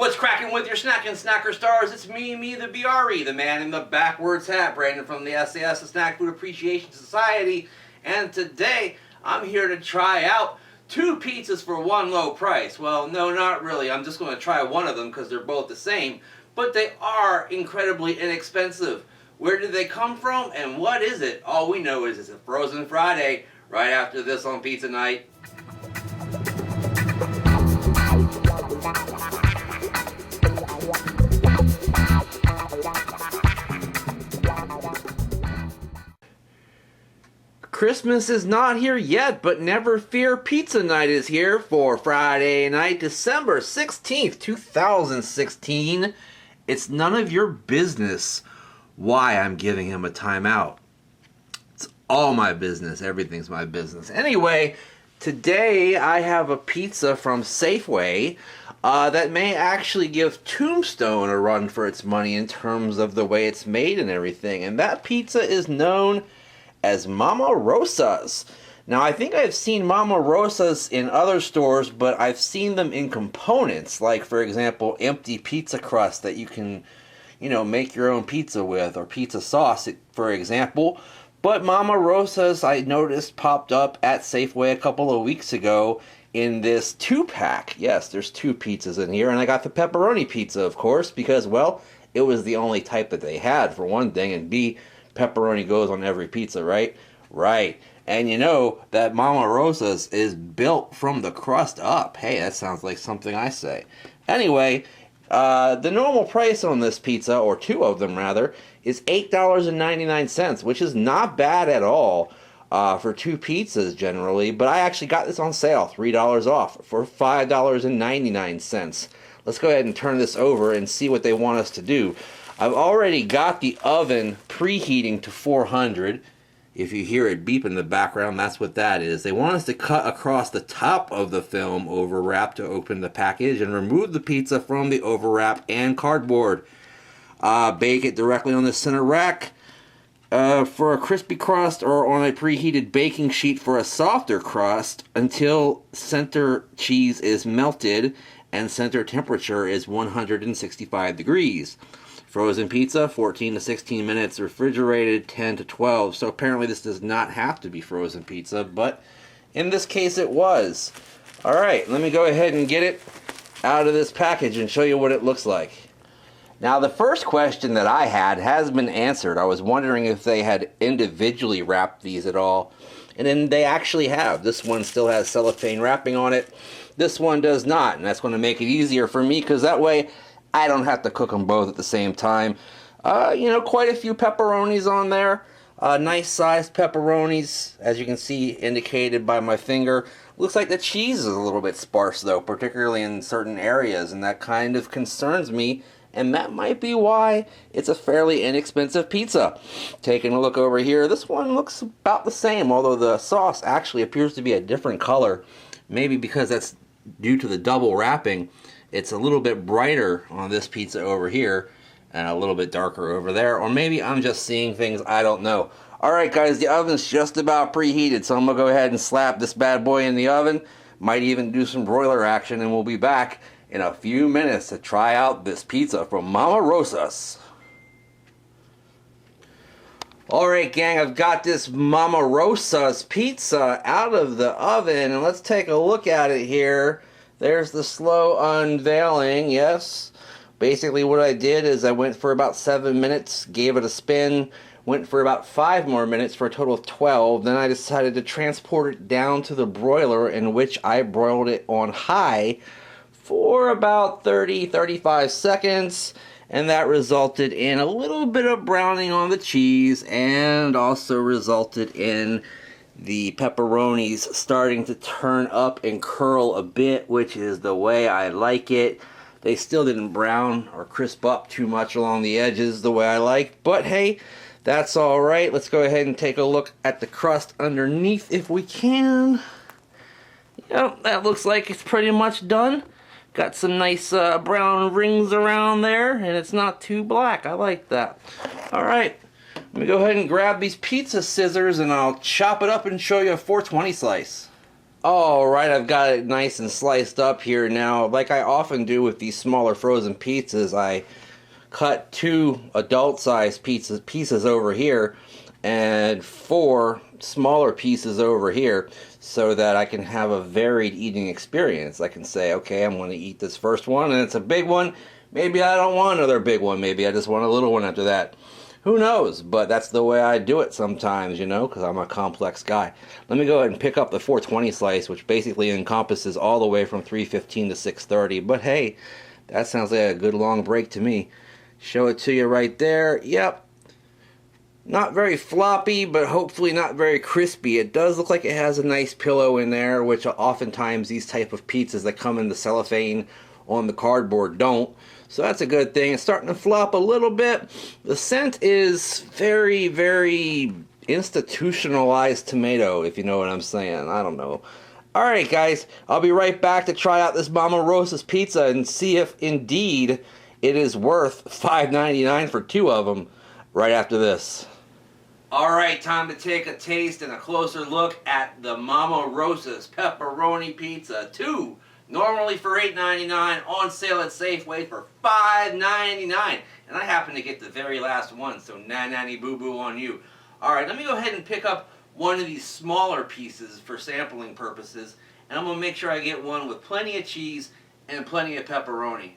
What's cracking with your snacking snacker stars? It's me the BRE, the man in the backwards hat, Brandon from the sAs, the Snack Food Appreciation Society. And today, I'm here to try out 2 pizzas for one low price. Well, no, not really. I'm just going to try one of them because they're both the same. But they are incredibly inexpensive. Where did they come from and what is it? All we know is it's a Frozen Friday right after this on Pizza Night. Christmas is not here yet, but never fear, Pizza Night is here for Friday night, December 16th, 2016. It's none of your business why I'm giving him a timeout. It's all my business. Everything's my business. Anyway, today I have a pizza from Safeway that may actually give Tombstone a run for its money in terms of the way it's made and everything. And that pizza is known as MaMa Rosa's. Now, I think I've seen MaMa Rosa's in other stores, but I've seen them in components, like, for example, empty pizza crust that you can, make your own pizza with, or pizza sauce, for example. But MaMa Rosa's, I noticed, popped up at Safeway a couple of weeks ago in this 2-pack. Yes, there's 2 pizzas in here, and I got the pepperoni pizza, of course, because, well, it was the only type that they had, for one thing, and B, pepperoni goes on every pizza, right? Right. And you know that MaMa Rosa's is built from the crust up. Hey, that sounds like something I say. Anyway, the normal price on this pizza, or 2 of them rather, is $8.99, which is not bad at all for 2 pizzas generally. But I actually got this on sale, $3 off, for $5.99. Let's go ahead and turn this over and see what they want us to do. I've already got the oven preheating to 400. If you hear it beep in the background, that's what that is. They want us to cut across the top of the film overwrap to open the package and remove the pizza from the overwrap and cardboard. Bake it directly on the center rack for a crispy crust, or on a preheated baking sheet for a softer crust, until center cheese is melted and center temperature is 165 degrees. Frozen pizza, 14 to 16 minutes. Refrigerated, 10 to 12. So apparently this does not have to be frozen pizza, but in this case it was. Alright, let me go ahead and get it out of this package and show you what it looks like. Now, the first question that I had has been answered. I was wondering if they had individually wrapped these at all, and then they actually have. This one still has cellophane wrapping on it. This one does not, and that's going to make it easier for me, because that way I don't have to cook them both at the same time. Quite a few pepperonis on there. Nice sized pepperonis, as you can see indicated by my finger. Looks like the cheese is a little bit sparse though, particularly in certain areas, and that kind of concerns me, and that might be why it's a fairly inexpensive pizza. Taking a look over here, this one looks about the same, although the sauce actually appears to be a different color. Maybe because that's due to the double wrapping. It's a little bit brighter on this pizza over here and a little bit darker over there. Or maybe I'm just seeing things, I don't know. Alright guys, the oven's just about preheated, so I'm going to go ahead and slap this bad boy in the oven. Might even do some broiler action, and we'll be back in a few minutes to try out this pizza from MaMa Rosa's. Alright gang, I've got this MaMa Rosa's pizza out of the oven, and let's take a look at it here. There's the slow unveiling, yes. Basically what I did is I went for about 7 minutes, gave it a spin, went for about 5 more minutes for a total of 12. Then I decided to transport it down to the broiler, in which I broiled it on high for about 30-35 seconds. And that resulted in a little bit of browning on the cheese, and also resulted in the pepperonis starting to turn up and curl a bit, which is the way I like it. They still didn't brown or crisp up too much along the edges the way I like, but hey, that's alright. Let's go ahead and take a look at the crust underneath if we can. Yep, that looks like it's pretty much done. Got some nice brown rings around there, and it's not too black. I like that. Alright. Let me go ahead and grab these pizza scissors and I'll chop it up and show you a 420 slice. All right, I've got it nice and sliced up here now. Like I often do with these smaller frozen pizzas, I cut 2 adult-sized pieces over here and 4 smaller pieces over here so that I can have a varied eating experience. I can say, okay, I'm going to eat this first one and it's a big one. Maybe I don't want another big one. Maybe I just want a little one after that. Who knows? But that's the way I do it sometimes, you know, because I'm a complex guy. Let me go ahead and pick up the 420 slice, which basically encompasses all the way from 3:15 to 6:30. But hey, that sounds like a good long break to me. Show it to you right there. Yep. Not very floppy, but hopefully not very crispy. It does look like it has a nice pillow in there, which oftentimes these type of pizzas that come in the cellophane on the cardboard don't. So that's a good thing. It's starting to flop a little bit. The scent is very, very institutionalized tomato, if you know what I'm saying. I don't know. Alright guys, I'll be right back to try out this Mama Rosa's pizza and see if indeed it is worth $5.99 for 2 of them right after this. Alright, time to take a taste and a closer look at the Mama Rosa's Pepperoni Pizza 2. Normally for $8.99, on sale at Safeway for $5.99. And I happen to get the very last one, so nanny boo-boo on you. Alright, let me go ahead and pick up one of these smaller pieces for sampling purposes. And I'm going to make sure I get one with plenty of cheese and plenty of pepperoni.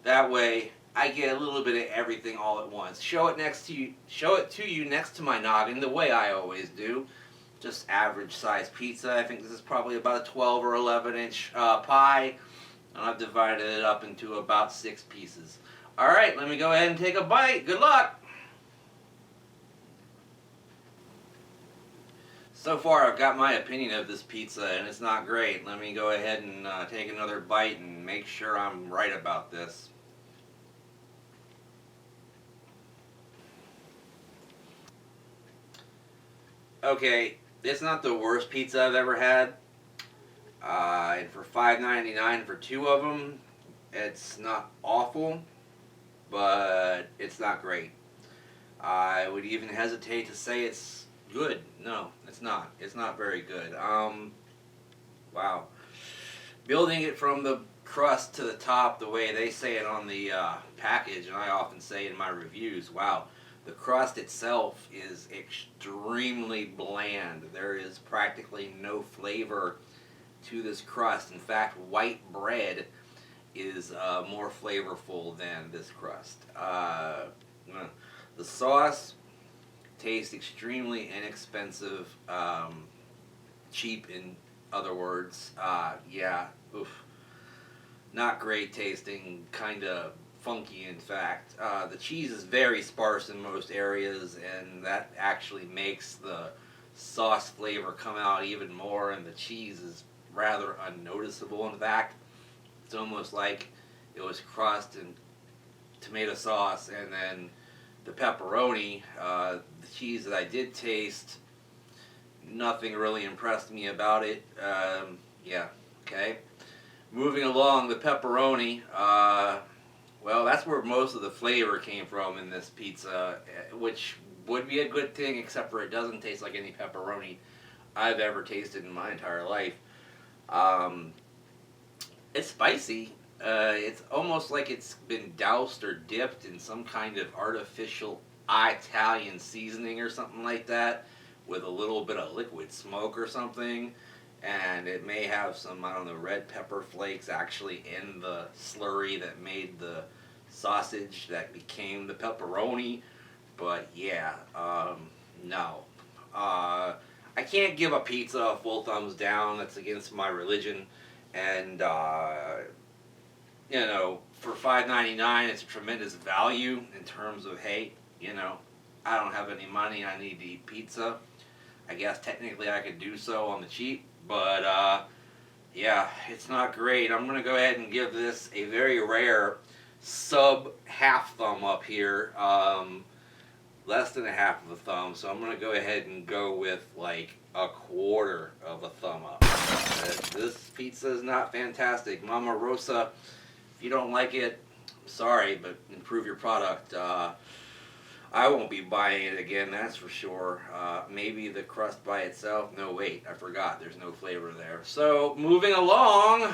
That way, I get a little bit of everything all at once. Show it to you next to my noggin, the way I always do. Just average size pizza. I think this is probably about a 12 or 11 inch pie. And I've divided it up into about 6 pieces. Alright, let me go ahead and take a bite. Good luck! So far I've got my opinion of this pizza and it's not great. Let me go ahead and take another bite and make sure I'm right about this. Okay, it's not the worst pizza I've ever had. And for $5.99 for 2 of them, it's not awful, but it's not great. I would even hesitate to say it's good. No, it's not. It's not very good. Wow. Building it from the crust to the top the way they say it on the package, and I often say in my reviews, wow. The crust itself is extremely bland. There is practically no flavor to this crust. In fact, white bread is more flavorful than this crust. The sauce tastes extremely inexpensive, cheap in other words. Yeah, oof. Not great tasting, kind of funky in fact. The cheese is very sparse in most areas and that actually makes the sauce flavor come out even more, and the cheese is rather unnoticeable in fact. It's almost like it was crust and tomato sauce and then the pepperoni. The cheese that I did taste, nothing really impressed me about it. Yeah, okay. Moving along, the pepperoni. Well, that's where most of the flavor came from in this pizza, which would be a good thing, except for it doesn't taste like any pepperoni I've ever tasted in my entire life. It's spicy. It's almost like it's been doused or dipped in some kind of artificial Italian seasoning or something like that, with a little bit of liquid smoke or something. And it may have some, I don't know, red pepper flakes actually in the slurry that made the sausage that became the pepperoni. But yeah, no. I can't give a pizza a full thumbs down. That's against my religion. And, you know, for $5.99, it's a tremendous value in terms of, hey, you know, I don't have any money, I need to eat pizza. I guess technically I could do so on the cheap. But, yeah, it's not great. I'm going to go ahead and give this a very rare sub-half thumb up here. Less than a half of a thumb. So I'm going to go ahead and go with, like, a quarter of a thumb up. This pizza is not fantastic. Mama Rosa, if you don't like it, I'm sorry, but improve your product. I won't be buying it again, that's for sure. Maybe the crust by itself. No, wait, I forgot. There's no flavor there. So, moving along,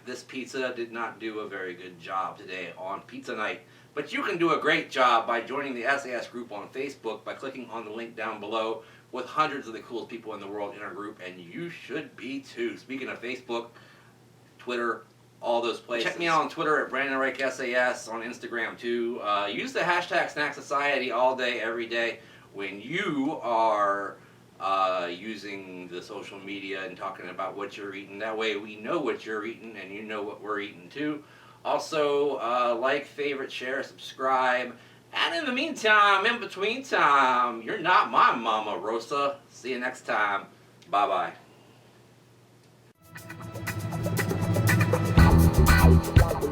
this pizza did not do a very good job today on Pizza Night. But you can do a great job by joining the SAS group on Facebook by clicking on the link down below with hundreds of the coolest people in the world in our group, and you should be too. Speaking of Facebook, Twitter, all those places. Check me out on Twitter at BrandonRake.sAs, on Instagram too. Use the hashtag SnackSociety all day, every day when you are using the social media and talking about what you're eating. That way we know what you're eating and you know what we're eating too. Also, like, favorite, share, subscribe. And in the meantime, in between time, you're not my mama, Rosa. See you next time. Bye-bye.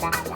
Bye.